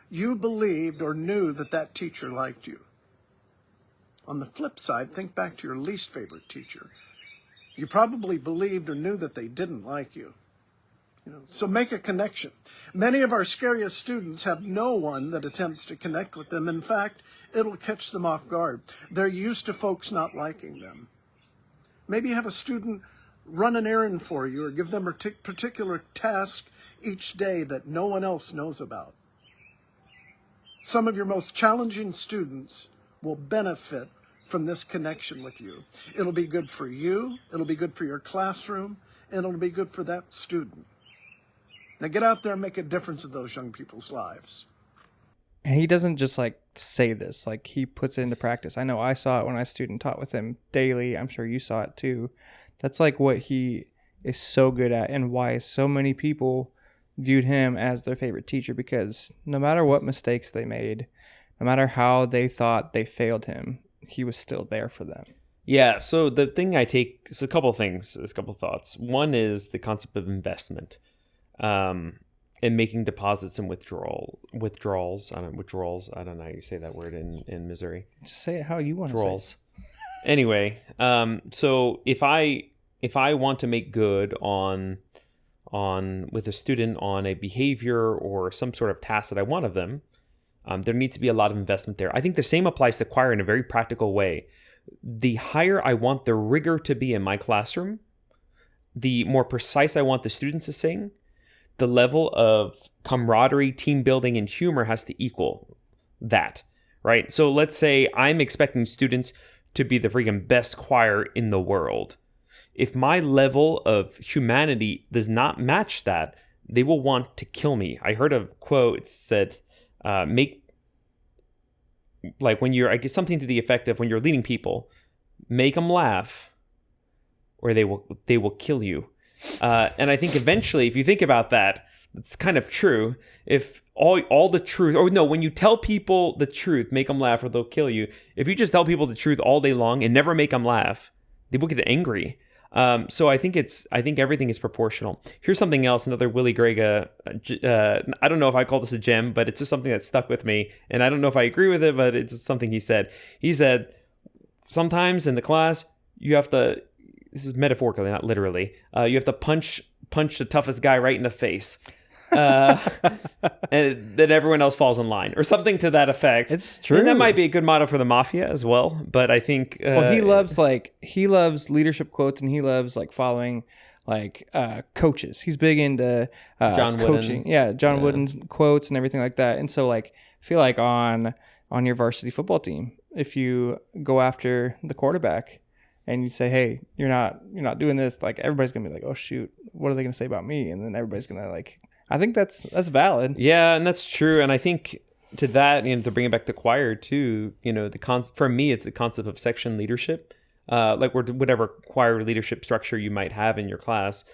You believed or knew that that teacher liked you. On the flip side, think back to your least favorite teacher. You probably believed or knew that they didn't like you. So make a connection. Many of our scariest students have no one that attempts to connect with them. In fact, it'll catch them off guard. They're used to folks not liking them. Maybe have a student run an errand for you or give them a particular task each day that no one else knows about. Some of your most challenging students will benefit from this connection with you. It'll be good for you, it'll be good for your classroom, and it'll be good for that student. Now get out there and make a difference in those young people's lives. And he doesn't just like say this, like he puts it into practice. I know I saw it when I student taught with him daily. I'm sure you saw it too. That's like what he is so good at and why so many people viewed him as their favorite teacher, because no matter what mistakes they made, no matter how they thought they failed him, he was still there for them. Yeah, so the thing I take is a couple things, a couple thoughts. One is the concept of investment. And making deposits and withdrawals. I don't know how you say that word in Missouri. Just say it how you want to say it. Anyway, so if I want to make good on with a student on a behavior or some sort of task that I want of them, there needs to be a lot of investment there. I think the same applies to choir in a very practical way. The higher I want the rigor to be in my classroom, the more precise I want the students to sing, the level of camaraderie, team building, and humor has to equal that, right? So let's say I'm expecting students to be the freaking best choir in the world. If my level of humanity does not match that, they will want to kill me. I heard a quote, it said, when you're, I guess something to the effect of when you're leading people, make them laugh or they will kill you. And I think eventually, if you think about that, it's kind of true. If all the truth, or no, when you tell people the truth, make them laugh or they'll kill you. If you just tell people the truth all day long and never make them laugh, they will get angry. So I think everything is proportional. Here's something else, another Willie Grega. I don't know if I call this a gem, but it's just something that stuck with me. And I don't know if I agree with it, but it's something he said. He said, sometimes in the class, you have to, this is metaphorically, not literally, you have to punch the toughest guy right in the face. And then everyone else falls in line or something to that effect. It's true. And that might be a good motto for the mafia as well. But I think he loves leadership quotes, and he loves like following like coaches. He's big into John coaching. Wooden. Yeah, John Wooden's quotes and everything like that. And so like I feel like on your varsity football team, if you go after the quarterback and you say, hey, you're not doing this, like everybody's gonna be like, oh shoot, what are they gonna say about me? And then everybody's gonna like, I think that's valid. Yeah, and that's true. And I think to that, to bring it back to choir too, for me, it's the concept of section leadership, like whatever choir leadership structure you might have in your class.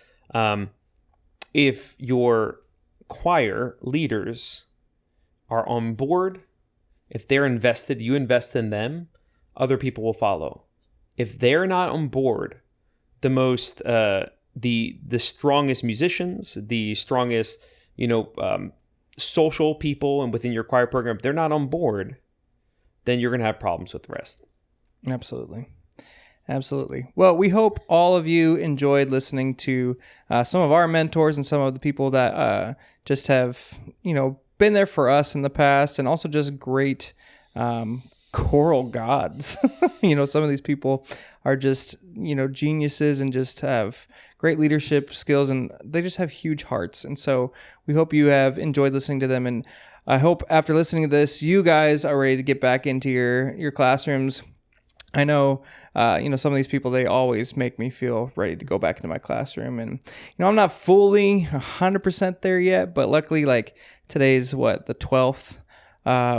If your choir leaders are on board, if they're invested, you invest in them, other people will follow. If they're not on board, the most the strongest musicians, the strongest social people, and within your choir program, if they're not on board, then you're going to have problems with the rest. Absolutely. Well, we hope all of you enjoyed listening to some of our mentors and some of the people that just have been there for us in the past, and also just great choral gods. Some of these people are just geniuses and just have great leadership skills, and they just have huge hearts. And so we hope you have enjoyed listening to them, and I hope after listening to this you guys are ready to get back into your classrooms. I know some of these people, they always make me feel ready to go back into my classroom, and I'm not fully 100% there yet, but luckily, like, today's the 12th.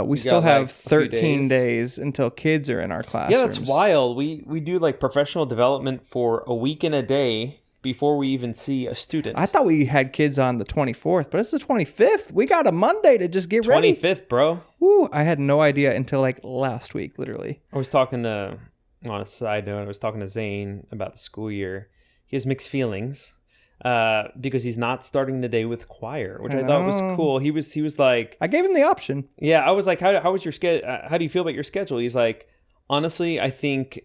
We still have 13 days until kids are in our classrooms. Yeah, that's wild. We do like professional development for a week and a day before we even see a student. I thought we had kids on the 24th, but it's the 25th. We got a Monday to just get ready. 25th, bro. Woo, I had no idea until like last week, literally. I was talking to, on a side note, I was talking to Zane about the school year. He has mixed feelings because he's not starting the day with choir, which I thought was cool. He was like, I gave him the option. Yeah, I was like, how was your how do you feel about your schedule? He's like, honestly, I think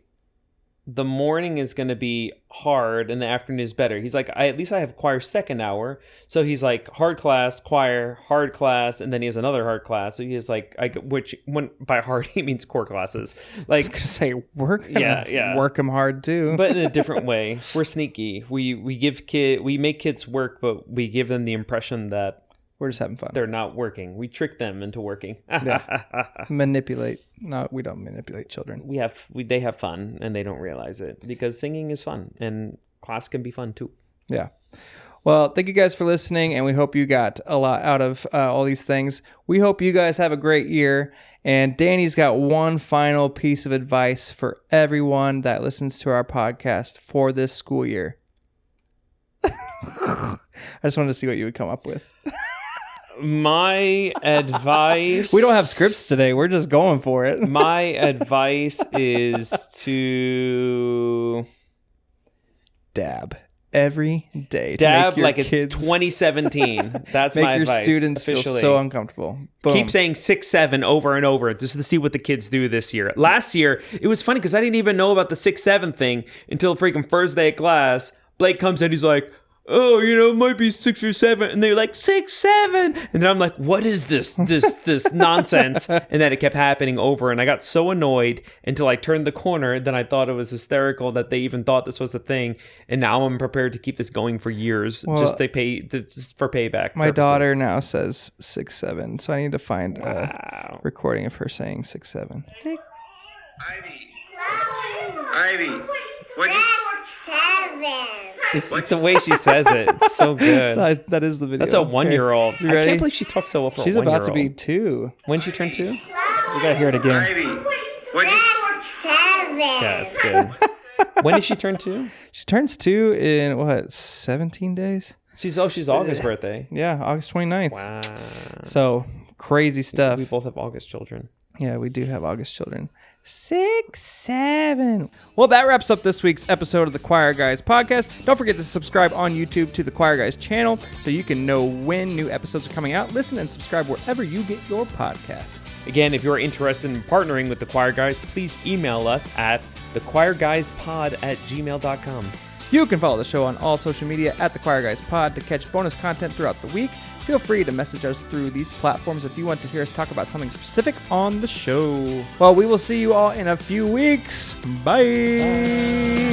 the morning is going to be hard and the afternoon is better. He's like, at least I have choir second hour. So he's like, hard class, choir, hard class, and then he has another hard class. So he has like, which when by hard he means core classes. Like, I was gonna say work. Yeah, work them hard too, but in a different way. We're sneaky. We make kids work, but we give them the impression that we're just having fun. They're not working. We trick them into working. Manipulate. No, we don't manipulate children. They have fun and they don't realize it, because singing is fun and class can be fun too. Yeah. Well, thank you guys for listening, and we hope you got a lot out of all these things. We hope you guys have a great year. And Danny's got one final piece of advice for everyone that listens to our podcast for this school year. I just wanted to see what you would come up with. My advice... We don't have scripts today. We're just going for it. My advice is to... dab every day. Dab like it's 2017. That's my advice. Make your students feel so uncomfortable. Boom. Keep saying 6-7 over and over just to see what the kids do this year. Last year, it was funny because I didn't even know about the 6-7 thing until freaking first day of class. Blake comes in, he's like, oh, it might be 6 or 7. And they're like, 6-7. And then I'm like, what is this nonsense? And then it kept happening over. And I got so annoyed until I turned the corner. Then I thought it was hysterical that they even thought this was a thing. And now I'm prepared to keep this going for years, just for payback. My daughter now says 6-7. So I need to find a recording of her saying 6-7. Ivy. What is 7? It's the way she says it. It's so good. That is the video. That's a 1-year-old. You ready? I can't believe she talks so well for She's a 1-year-old. about to be 2. When she turned 2? We gotta hear it again. Ivy. What is 7? Yeah, it's good. When did she turn 2? She turns 2 in 17 days? She's August birthday. Yeah, August 29th. Wow. So crazy stuff. We both have August children. Yeah, we do have August children. 6-7. Well, that wraps up this week's episode of the Choir Guys podcast. Don't forget to subscribe on YouTube to the Choir Guys channel so you can know when new episodes are coming out. Listen and subscribe wherever you get your podcast. Again, if you're interested in partnering with the Choir Guys, please email us at thechoirguyspod@gmail.com. You can follow the show on all social media at the Choir Guys Pod to catch bonus content throughout the week. Feel free to message us through these platforms if you want to hear us talk about something specific on the show. Well, we will see you all in a few weeks. Bye.